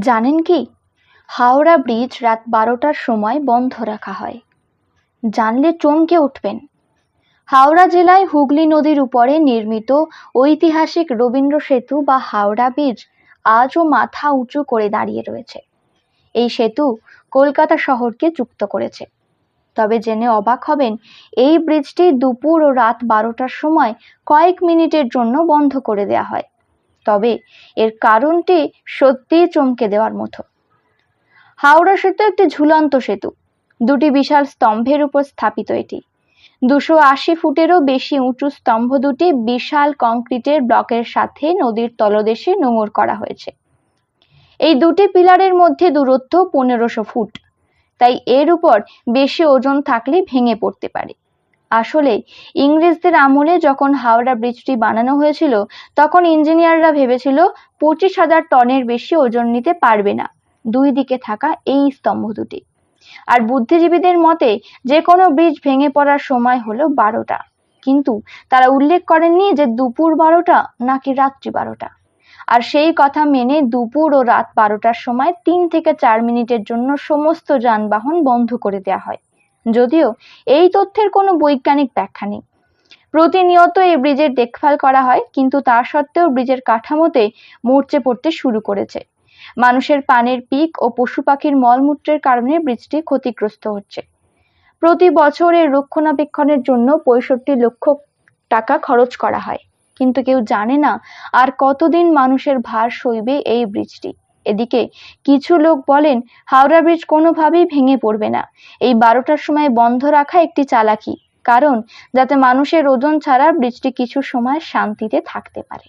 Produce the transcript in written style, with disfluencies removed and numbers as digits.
জানেন কি, হাওড়া ব্রিজ রাত 12টার সময় বন্ধ রাখা হয়। জানলে চমকে উঠবেন। হাওড়া জেলায় হুগলি নদীর উপরে নির্মিত ঐতিহাসিক রবীন্দ্র সেতু বা হাওড়া ব্রিজ আজও মাথা উঁচু করে দাঁড়িয়ে রয়েছে। এই সেতু কলকাতা শহরকে যুক্ত করেছে। তবে জেনে অবাক হবেন, এই ব্রিজটি দুপুর ও রাত 12টার সময় কয়েক মিনিটের জন্য বন্ধ করে দেওয়া হয়। তবে এর কারণটি সত্যিই চমকে দেওয়ার মতো। হাওড়া সেতু একটি ঝুলন্ত সেতু। দুটি বিশাল স্তম্ভের উপর স্থাপিত এটি। 280 ফুটেরও বেশি উঁচু স্তম্ভ দুটি বিশাল কংক্রিটের ব্লকের সাথে নদীর তলদেশে নোঙর করা হয়েছে। এই দুটি পিলারের মধ্যে দূরত্ব 1500 ফুট, তাই এর উপর বেশি ওজন থাকলে ভেঙে পড়তে পারে। আসলে ইংরেজদের আমলে যখন হাওড়া ব্রিজটি বানানো হয়েছিল, তখন ইঞ্জিনিয়াররা ভেবেছিল 25,000 টনের বেশি ওজন নিতে পারবে না দুই দিকে থাকা এই স্তম্ভ দুটি। আর বুদ্ধিজীবীদের মতে যে কোনো ব্রিজ ভেঙে পড়ার সময় হলো 12টা, কিন্তু তারা উল্লেখ করেননি যে দুপুর 12টা নাকি রাত্রি 12টা। আর সেই কথা মেনে দুপুর ও রাত 12টার সময় 3 থেকে 4 মিনিটের জন্য সমস্ত যানবাহন বন্ধ করে দেওয়া হয়। যদিও এই তথ্যের কোনো বৈজ্ঞানিক ব্যাখ্যা নেই। প্রতিনিয়ত এই ব্রিজের দেখভাল করা হয়, কিন্তু তা সত্ত্বেও ব্রিজের কাঠামোতে মরচে পড়তে শুরু করেছে। মানুষের পানের পিক ও পশু পাখির মলমূত্রের কারণে ব্রিজটি ক্ষতিগ্রস্ত হচ্ছে। প্রতি বছর এর রক্ষণাবেক্ষণের জন্য 65 লক্ষ টাকা খরচ করা হয়, কিন্তু কেউ জানে না আর কতদিন মানুষের ভার সইবে এই ব্রিজটি। এদিকে কিছু লোক বলেন হাওড়া ব্রিজ কোনোভাবেই ভেঙে পড়বে না। এই 12টার সময় বন্ধ রাখা একটি চালাকি, কারণ যাতে মানুষের ওজন ছাড়া ব্রিজটি কিছু সময় শান্তিতে থাকতে পারে।